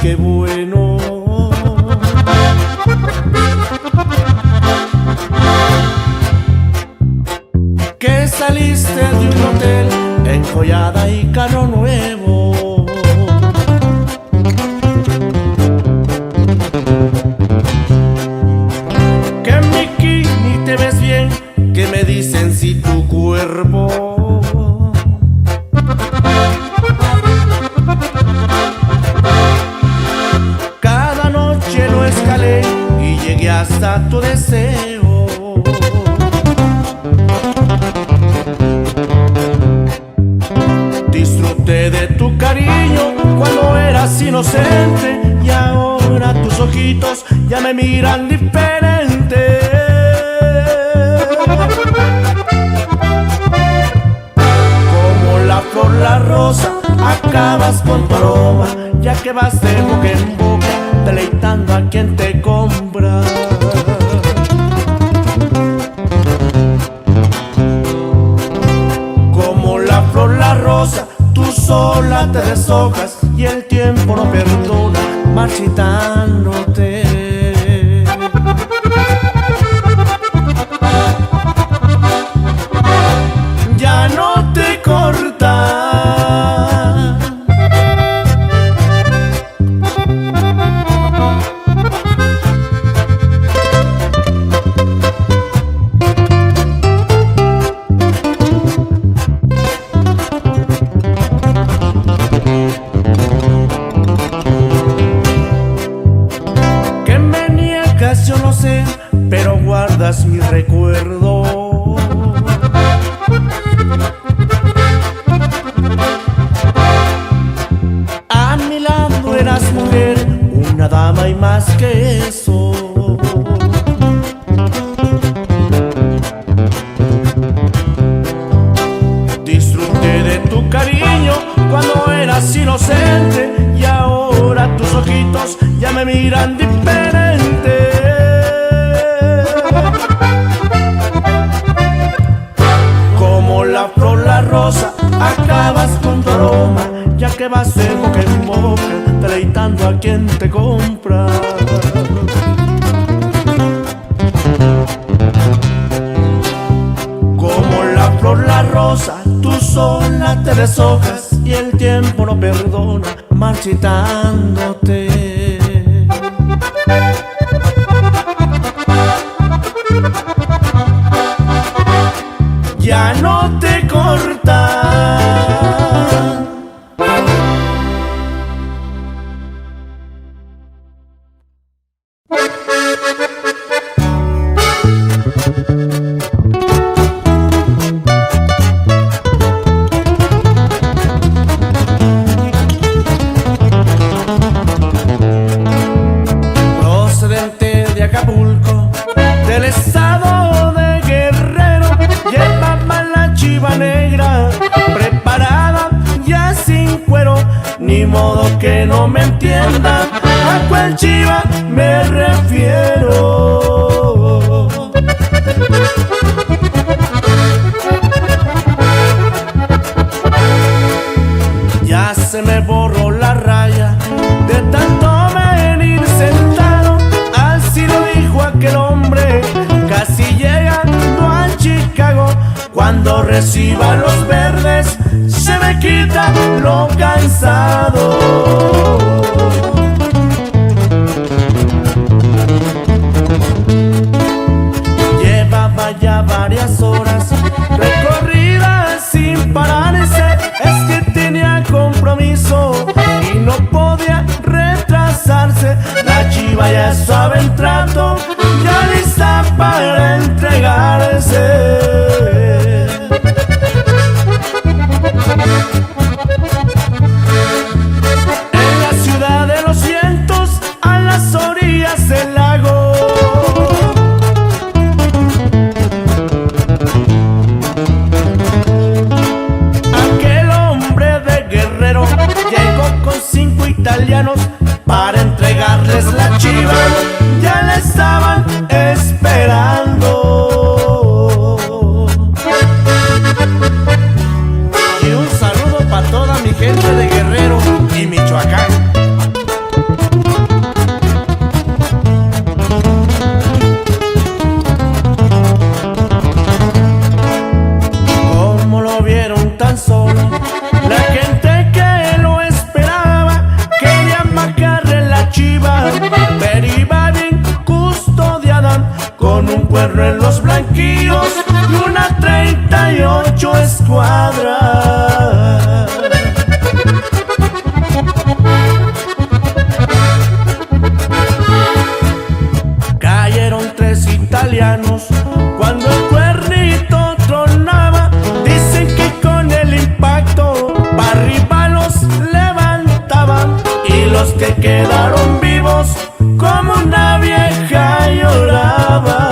qué bueno. Que saliste de un hotel enjollada y carro nuevo. Que en bikini te ves bien, que me dicen si tu cuerpo cada noche lo escalé y llegué hasta tu deseo. Disfruté de tu cariño cuando eras inocente y ahora tus ojitos ya me miran diferente. Como la flor, la rosa, acabas con tu aroma, ya que vas de boca en boca deleitando a quien te compra. Como la flor, la rosa, tú sola te deshojas y el tiempo no perdona, marchitándote. Ya no te cortas. Que me niegas, yo no sé, pero guardas mi recuerdo. A mi lado eras mujer, una dama y más que eso. Disfruté de tu cariño cuando eras inocente y ahora tus ojitos ya me miran diferente. Como la flor, la rosa, acabas con tu aroma, ya que vas de boca en boca deleitando a quien te compra. Como la flor, la rosa, tú sola te deshojas y el tiempo no perdona, marchitándote. Ya no te cortas. Procedente de Acapulco, del estado de Guerrero, llevaba la chiva negra preparada ya sin cuero. Ni modo que no me entienda a cuál chiva me refiero. Ya se me borró la raya de tanto venir sentado, así lo dijo aquel hombre casi llegando a Chicago. Cuando reciba los verdes se me quita lo cansado. Llevaba ya varias horas recorridas sin pararse, es que tenía compromiso y no podía retrasarse. La chiva ya estaba en trato, ya lista para entregarse. En la ciudad de los vientos, a las orillas del lago, aquel hombre de Guerrero llegó con 5 italianos para entregarles la chiva. Ya le estaban tanquillos y una 38 escuadra. Cayeron 3 italianos cuando el cuernito tronaba. Dicen que con el impacto para arriba los levantaban, y los que quedaron vivos como una vieja lloraba.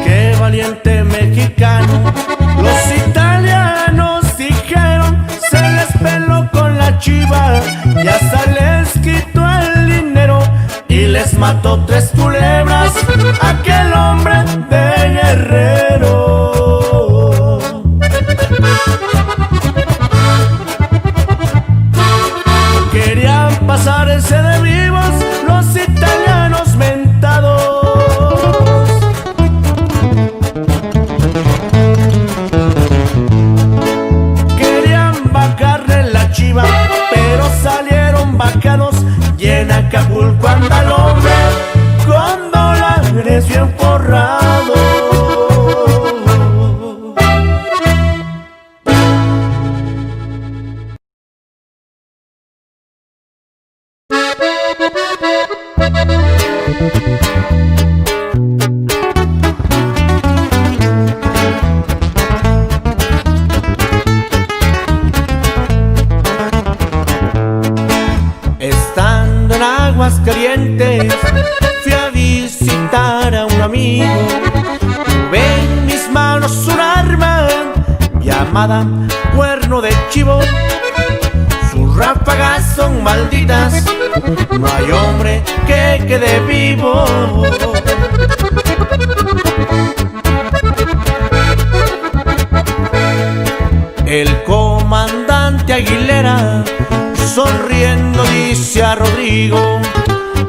Qué valiente mexicano, los italianos dijeron, se les peló con la chiva y hasta les quitó el dinero, y les mató 3 culebras aquel hombre de Guerrero. Querían pasarse de vivos los italianos mentados. Querían bajarle la chiva, pero salieron bacanos, y en Acapulco anda el hombre con dólares bien forrados. Estando en Aguascalientes, fui a visitar a un amigo. Tuve en mis manos un arma llamada cuerno de chivo. Sus ráfagas son malditas, no hay hombre que quede vivo. El comandante Aguilera sonriendo dice a Rodrigo: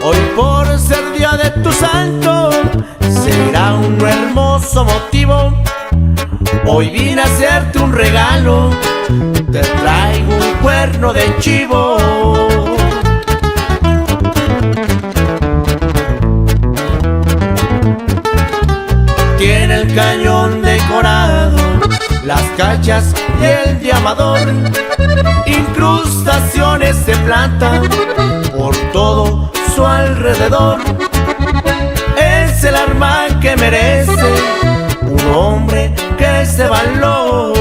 hoy por ser día de tu santo será un hermoso motivo. Hoy vine a hacerte un regalo, te traigo un cuerno de chivo. Tiene el cañón decorado, las cachas y el llamador, incrustaciones de plata por todo su alrededor. Es el arma que merece un hombre que se valor.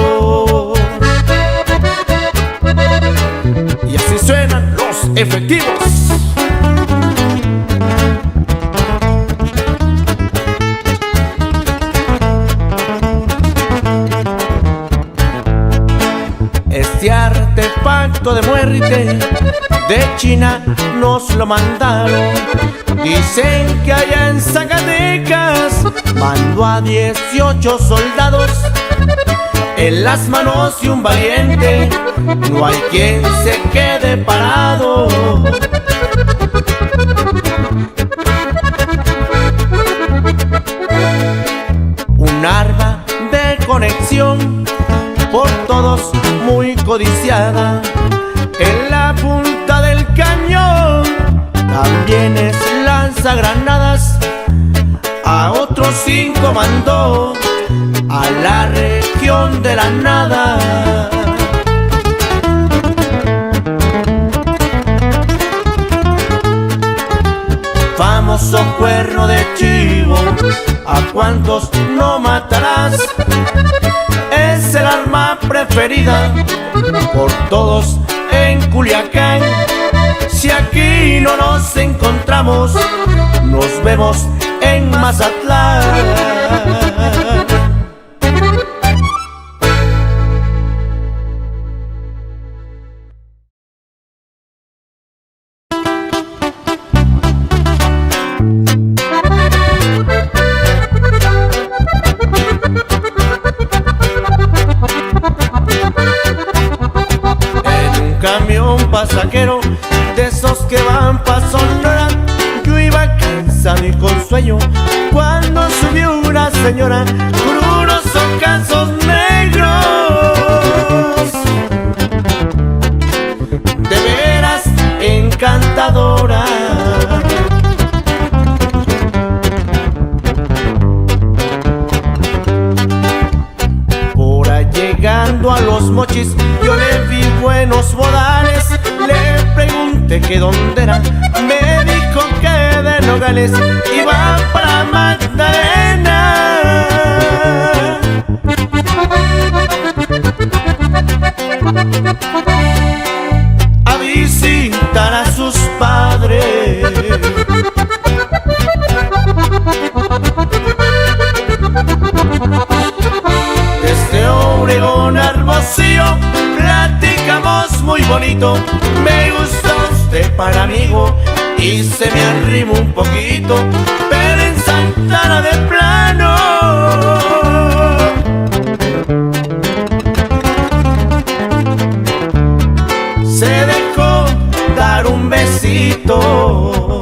Y así suenan los efectivos. Este artefacto de muerte de China nos lo mandaron. Dicen que allá en Zacatecas mandó a 18 soldados. En las manos de un valiente no hay quien se quede parado. Un arma de conexión por todos muy codiciada. En la punta del cañón también es lanzagranadas. A otros 5 mandó a la región de la nada. Famoso cuerno de chivo, ¿a cuántos no matarás? Es el arma preferida por todos en Culiacán. Si aquí no nos encontramos, nos vemos en Mazatlán. Pasajero de esos que van pa' Sonora, yo iba cansado y con sueño cuando subió una señora con unos ocasos negros. De veras encantado encantadora. Por ahí llegando a Los Mochis, yo le vi buenos modales. Le pregunté que dónde era, me dijo que de Nogales, iba para Magdalena a visitar a sus padres. Desde Obregón a Hermosillo platicamos muy bonito. Me gusta usted para amigo y se me arrimó un poquito, pero en Santana de plano se dejó dar un besito.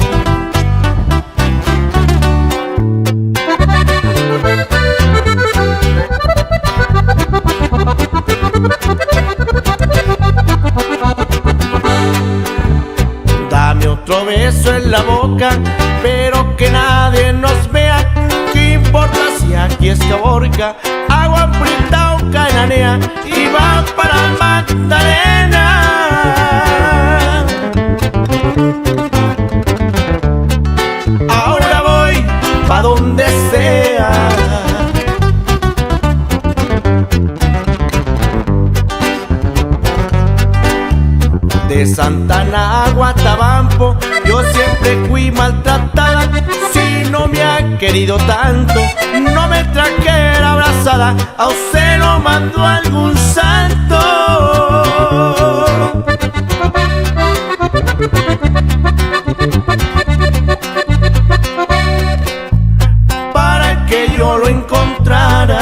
Dame otro beso en la boca, pero que nadie nos vea. ¿Qué importa si aquí es Caborca, Agua Prieta o Cananea? Y va para Magdalena. Ahora voy pa' donde sea. De Santana a Guatabampo yo siempre fui maltratada. Si no me ha querido tanto, no me trajera abrazada. A usted lo mandó algún santo para que yo lo encontrara.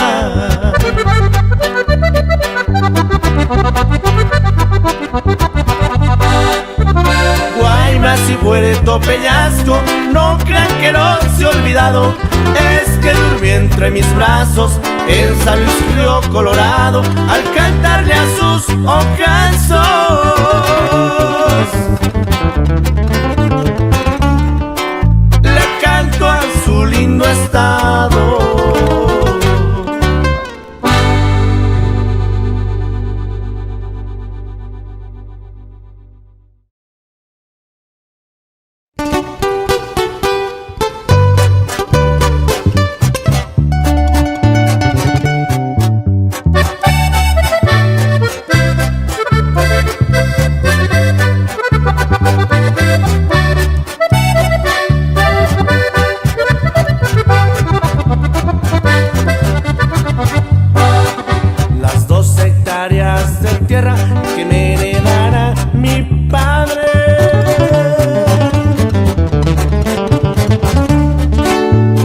Guaymas y Puerto Peñasco, no crean que no se ha olvidado. Es que durmió entre mis brazos en San Luis Río Colorado al cantarle a sus ocasos. Le canto a su lindo estado. Que me heredara mi padre,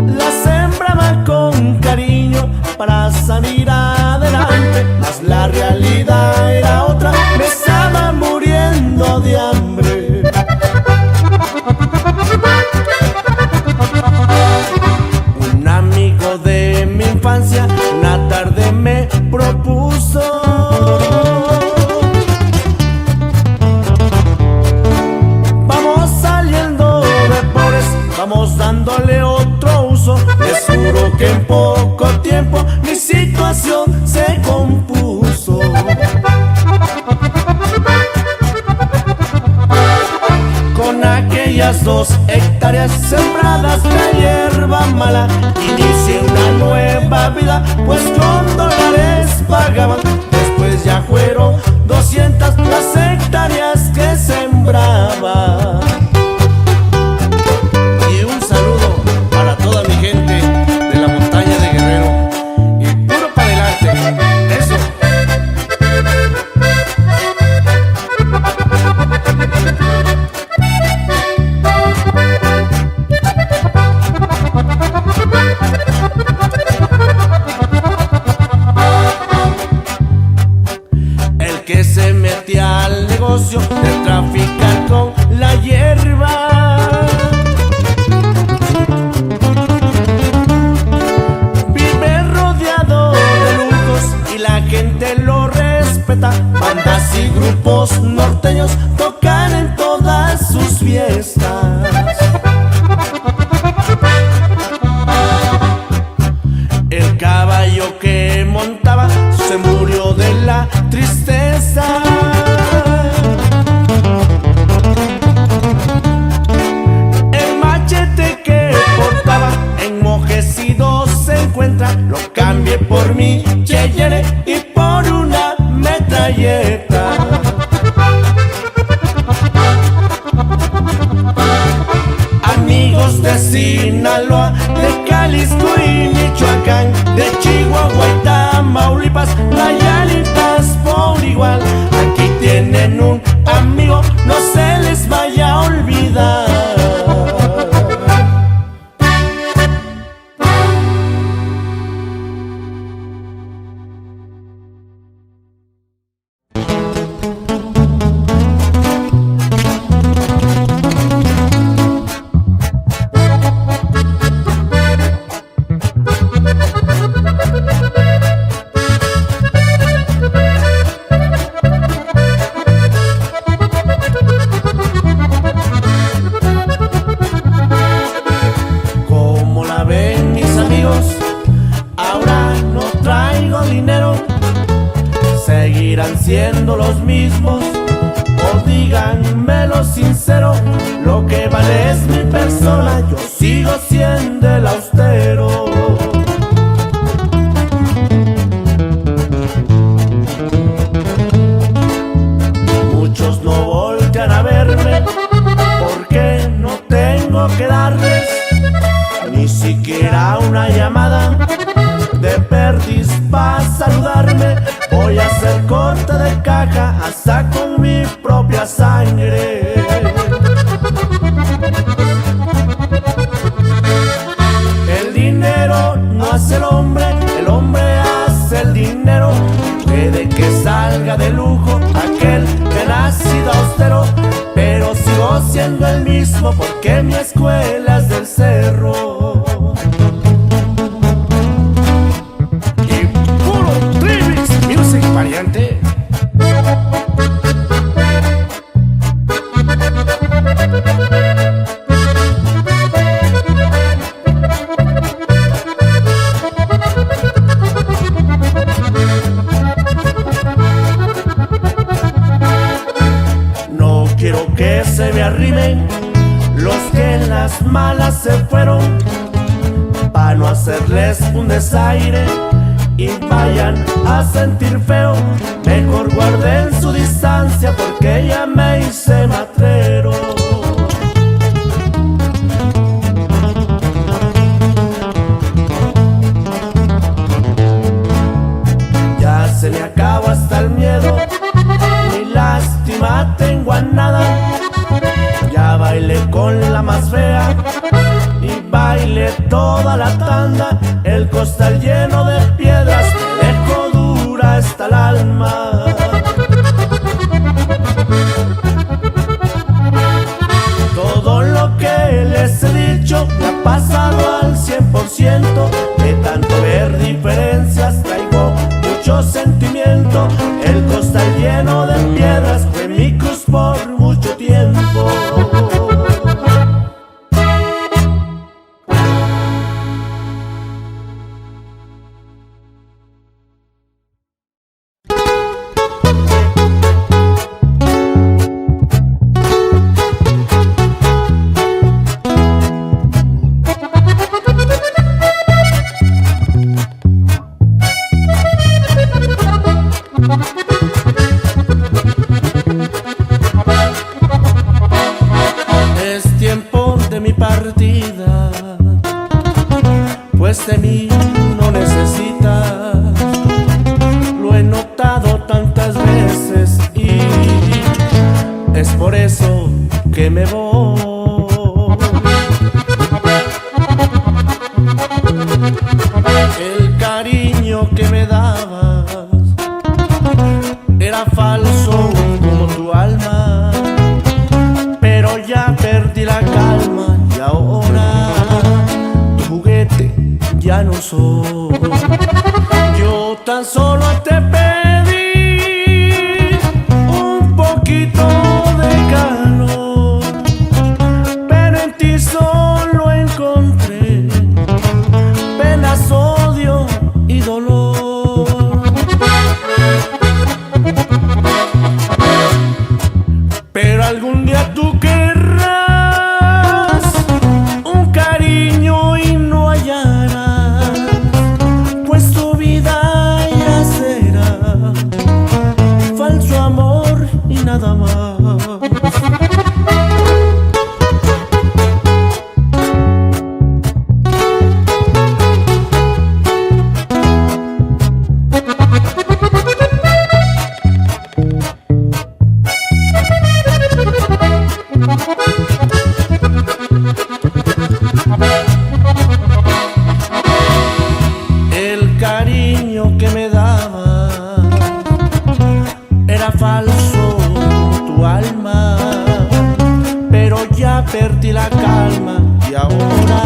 la sembraba con cariño para salir adelante, mas la realidad era otra, me estaba muriendo de hambre. Un amigo de mi infancia una tarde me propuso: vamos dándole otro uso. Les juro que en poco tiempo mi situación se compuso. Con aquellas 2 hectáreas sembradas de hierba mala, inicié una nueva vida, pues con dólares pagaban. Después ya fueron 200 las hectáreas que sembraba. De traficar con la hierba se llene y por una metralleta. Amigos de Sinaloa, de Jalisco y Michoacán, de Chihuahua y Tamaulipas, Nayaritas por igual. Aquí tienen un amigo, no se les vaya a olvidar. Siendo los mismos, o díganmelo sincero, lo que vale es mi persona, yo sigo siendo el austero. Muchos no voltean a verme porque no tengo que darles ni siquiera una llamada de perdiz para saludarme. Voy a hacer corte de caja hasta con mi propia sangre. El dinero no hace el hombre hace el dinero. Puede que salga de lujo aquel que nacido austero, pero sigo siendo el mismo porque mi escuela es del cerro. Variante. No quiero que se me arrimen los que en las malas se fueron, para no hacerles un desaire y vayan a sentir feo. Mejor guarden su distancia porque ya me hice matrero. Ya se me acabó hasta el miedo, ni lástima tengo a nada. Ya bailé con la más fea y bailé toda la tanda. El costal lleno de piedras me dejó dura hasta el alma. Todo lo que les he dicho me ha pasado al 100%. De tanto ver diferencias traigo mucho sentimiento. El costal lleno de piedras fue mi cruz por mucho tiempo. Pues de mí no necesitas, lo he notado tantas veces y es por eso que me voy. El cariño que me dabas era falso como tu alma, pero ya perdí la calma y ahora ya no soy. Yo tan solo te pedí un poquito de calor, pero en ti solo encontré penas, odio y dolor. Pero algún día tú querrás un cariño y no hallarás, pues tu vida ya la calma y ahora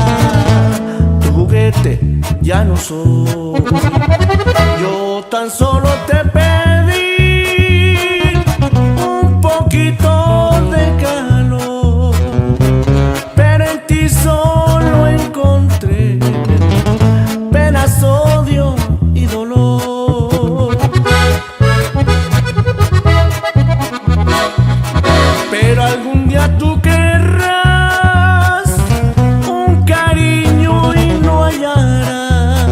tu juguete ya no soy. Yo tan solo te pedí un poquito de calor, pero en ti solo encontré penas, odio y dolor. Pero algún día tú querrás un cariño y no hallarás,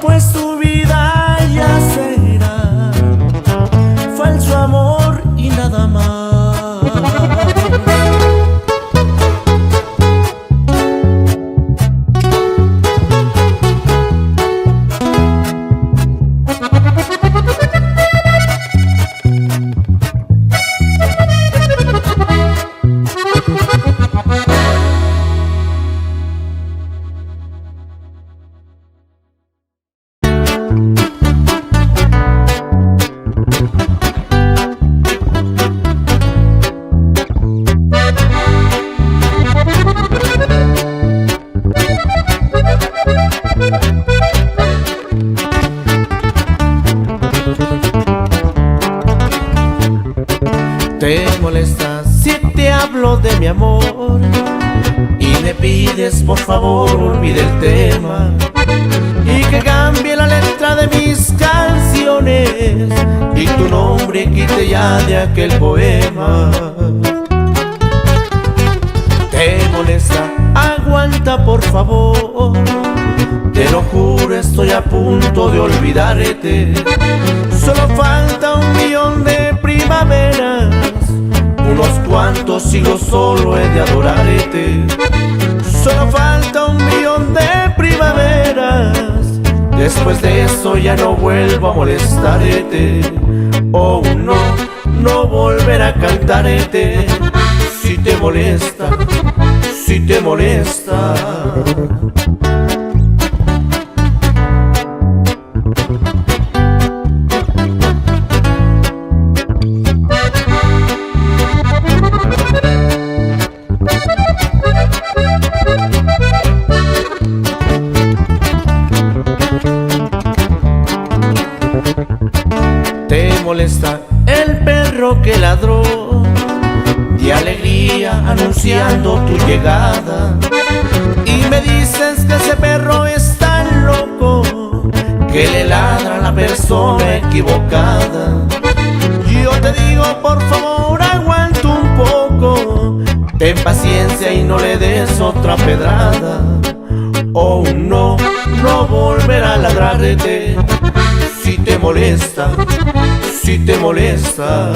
pues tu vida ya será falso amor y nada más. ¿Te molesta si te hablo de mi amor y me pides por favor olvide el tema y que cambie la letra de mis canciones y tu nombre quite ya de aquel poema? ¿Te molesta? Aguanta por favor, te lo juro, estoy a punto de olvidarte. Solo falta 1.000.000 de primaveras, unos cuantos siglos solo he de adorarte. Solo falta 1.000.000 de primaveras, después de eso ya no vuelvo a molestarte. Oh no, no volver a cantarte. Si te molesta, si te molesta. ¿Te molesta el perro que ladró de alegría anunciando tu llegada? Y me dices que ese perro es tan loco que le ladra a la persona equivocada. Yo te digo por favor aguanta un poco, ten paciencia y no le des otra pedrada. Oh no, no volverá a ladrarte. Si te molesta, si te molesta.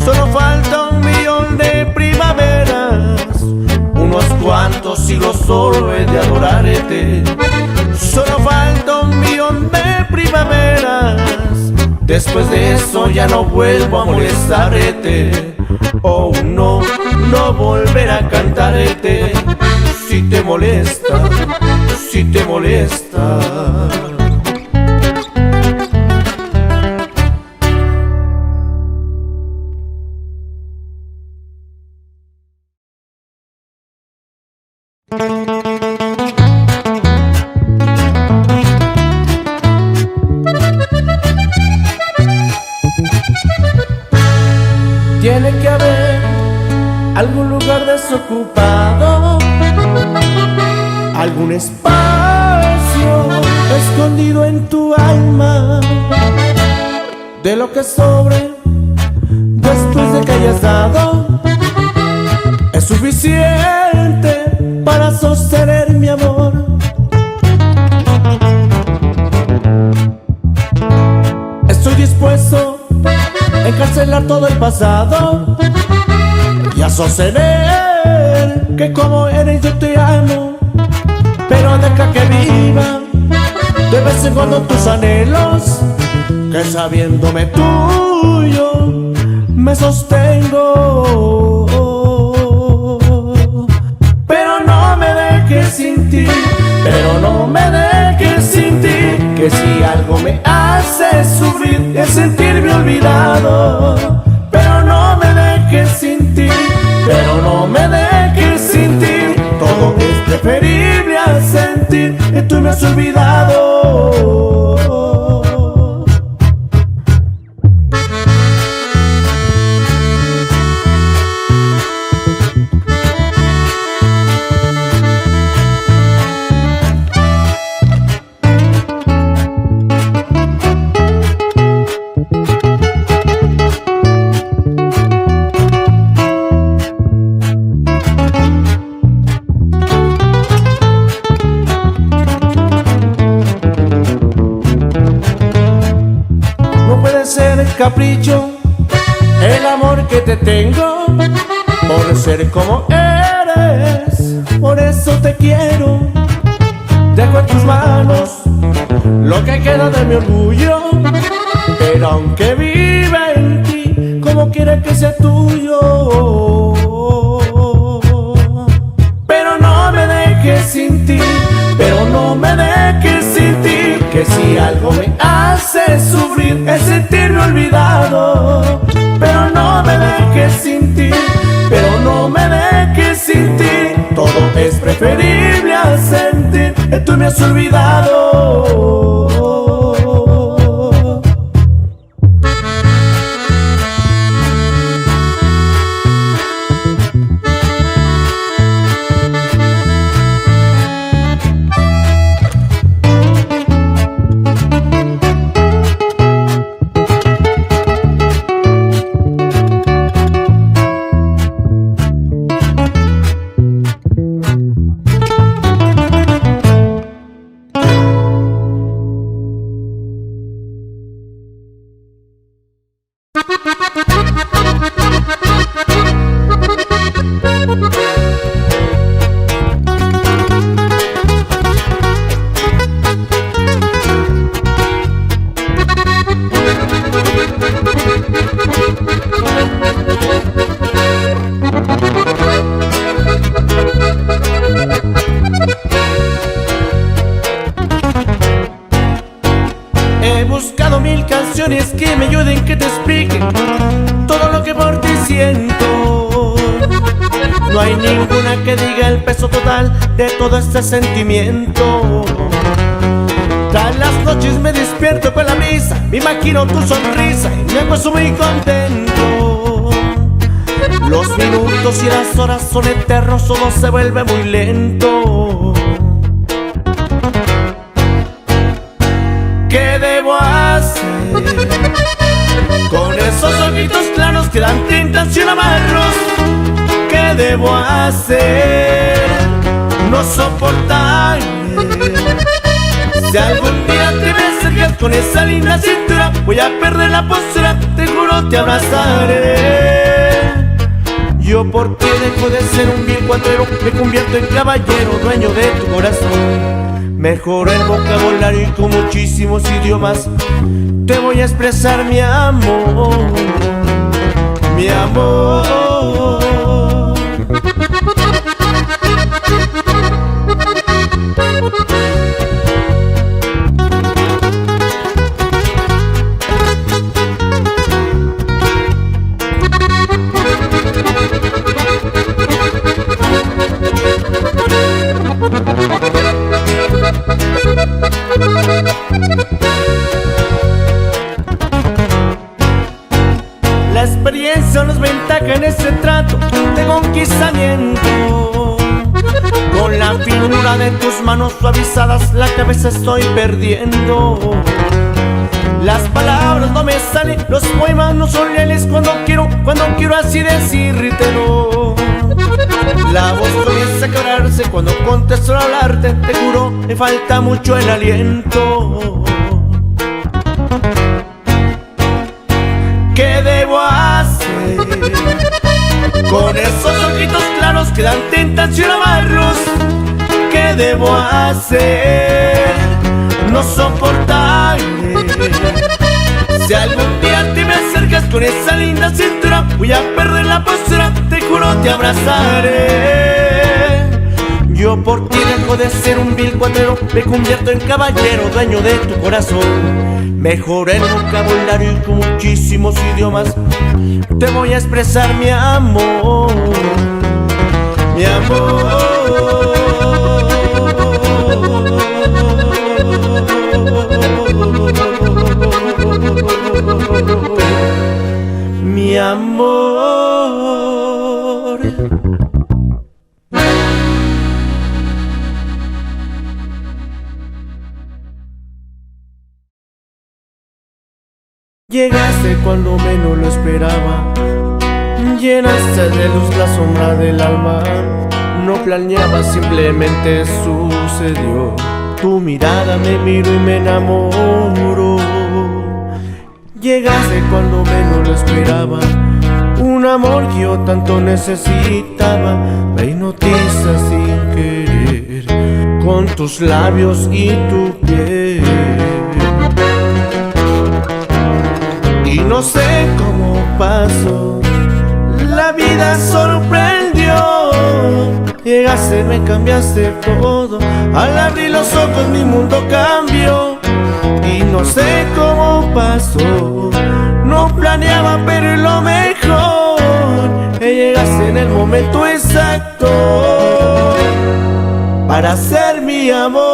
Solo falta 1.000.000 de primaveras, unos cuantos siglos solo he de adorarte. Solo falta 1.000.000 de primaveras, después de eso ya no vuelvo a molestarte. Oh no, no volver a cantarte. Si te molesta, si te molesta. Tiene que haber algún lugar desocupado, algún espacio escondido en tu alma, de lo que sobre después de que hayas dado es suficiente para sostener mi amor. Estoy dispuesto a encarcelar todo el pasado y a sostener que como eres yo te amo, pero deja que viva de vez en cuando tus anhelos, que sabiéndome tuyo me sostengo. Pero no me dejes sin ti, pero no me dejes sin ti, que si algo me hace sufrir es sentirme olvidado. Pero no me dejes sin ti, pero no me dejes sentir que tú me has olvidado. Capricho, el amor que te tengo, por ser como eres, por eso te quiero. Dejo en tus manos lo que queda de mi orgullo, pero aunque vive en ti, como quiera que sea tuyo. Pero no me dejes sin ti, pero no me dejes sin ti, que si algo me hace sufrir es sentirme olvidado. Pero no me dejes sin ti, pero no me dejes sin ti. Todo es preferible a sentir que tú me has olvidado. He buscado 1000 canciones que me ayuden, que te expliquen todo lo que por ti siento. No hay ninguna que diga el peso total de todo este sentimiento. Tras las noches me despierto con la brisa, me imagino tu sonrisa y me paso muy contento. Los minutos y las horas son eternos, todo se vuelve muy lento. ¿Qué debo hacer con esos ojitos claros que dan tentación a amarlos? ¿Qué debo hacer? No soportaré. Si algún día te me acercas con esa linda cintura, voy a perder la postura, te juro te abrazaré. Yo por ti dejo de ser un vil cuatrero, me convierto en caballero, dueño de tu corazón. Mejora el vocabulario y con muchísimos idiomas te voy a expresar mi amor, mi amor. La experiencia nos ventaja en este trato de conquistamiento. Con la finura de tus manos suavizadas la cabeza estoy perdiendo. Las palabras no me salen, los poemas no son leales cuando quiero así decírtelo. La voz comienza a quebrarse cuando contesto al hablarte, te juro me falta mucho el aliento. ¿Qué debo hacer con esos ojitos claros que dan tentación a amarlos? ¿Qué debo hacer? No soportaré. Si algún día te me acercas con esa linda cintura, voy a perder la postura, te juro te abrazaré. Yo por ti dejo de ser un vil cuatrero, me convierto en caballero, dueño de tu corazón. Mejoré el vocabulario y con muchísimos idiomas te voy a expresar mi amor, mi amor. Llegaste cuando menos lo esperaba, llenaste de luz la sombra del alma. No planeaba, simplemente sucedió. Tu mirada me miró y me enamoró. Llegaste cuando menos lo esperaba, un amor que yo tanto necesitaba. Me hipnotiza sin querer con tus labios y tu piel. Y no sé cómo pasó, la vida sorprendió. Llegaste, me cambiaste todo. Al abrir los ojos mi mundo cambió. Y no sé cómo pasó, no planeaba, pero es lo mejor. Llegaste en el momento exacto para ser mi amor.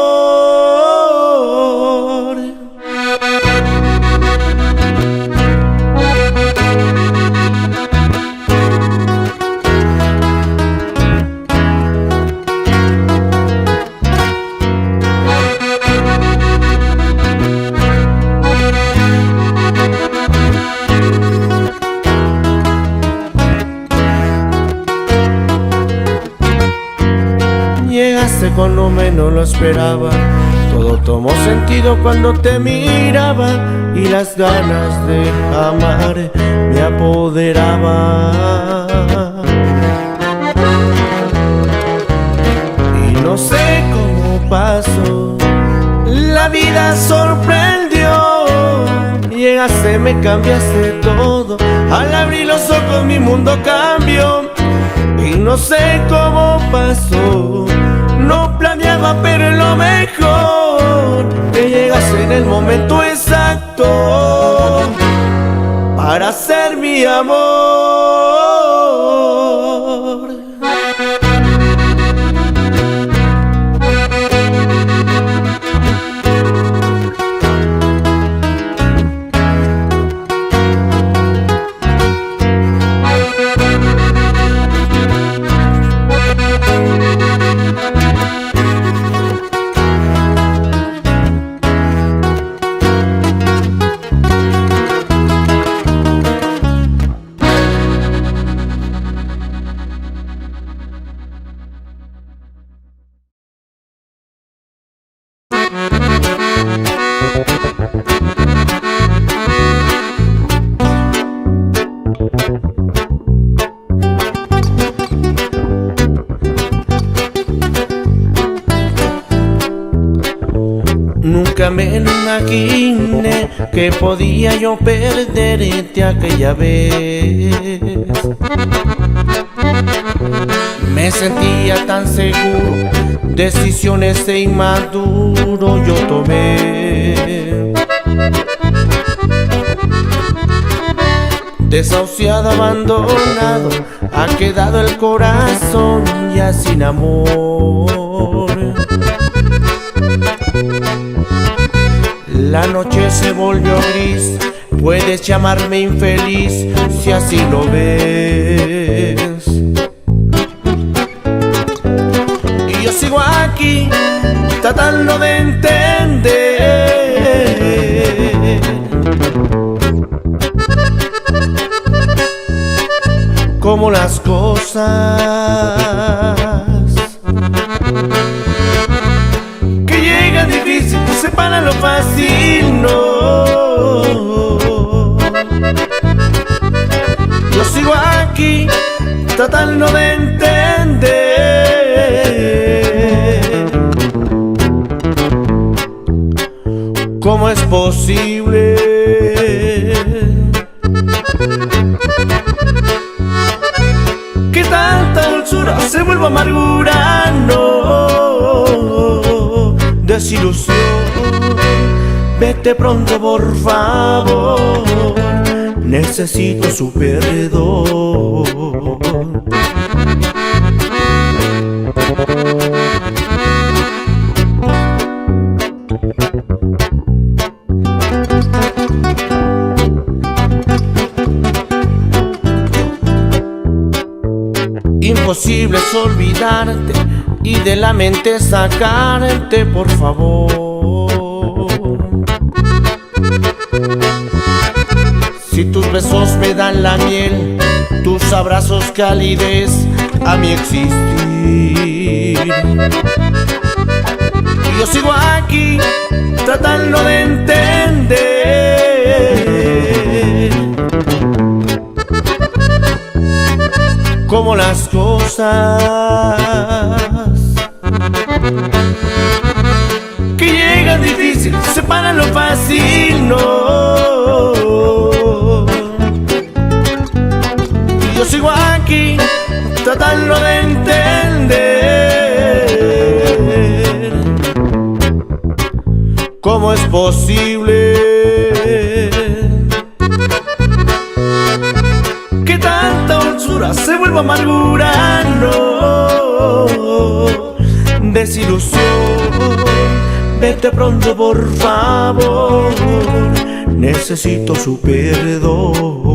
Llegaste cuando menos lo esperaba, todo tomó sentido cuando te miraba. Y las ganas de amar me apoderaban. Y no sé cómo pasó, la vida sorprendió. Llegaste, me cambiaste todo. Al abrir los ojos mi mundo cambió. Y no sé cómo pasó, no planeaba, pero es lo mejor. Que llegaste en el momento exacto para ser mi amor. Nunca me lo imaginé que podía yo perderte aquella vez. Me sentía tan seguro, decisiones de inmaduro yo tomé. Desahuciado, abandonado, ha quedado el corazón ya sin amor. La noche se volvió gris, puedes llamarme infeliz si así lo ves. Y yo sigo aquí tratando de entender cómo las cosas que llegan difícil separan lo fácil, no. Yo sigo aquí tratando de entender cómo es posible que tanta dulzura se vuelva amargura, no. Desilusión, vete pronto por favor, necesito su perdón. Imposible es olvidarte y de la mente sacarte, por favor. besos me dan la miel, tus abrazos calidez a mi existir. Y yo sigo aquí tratando de entender cómo las cosas que llegan difícil separan lo fácil, no. Y yo sigo aquí tratando de entender cómo es posible que tanta dulzura se vuelva amargura, no. Desilusión, vete pronto por favor, necesito su perdón.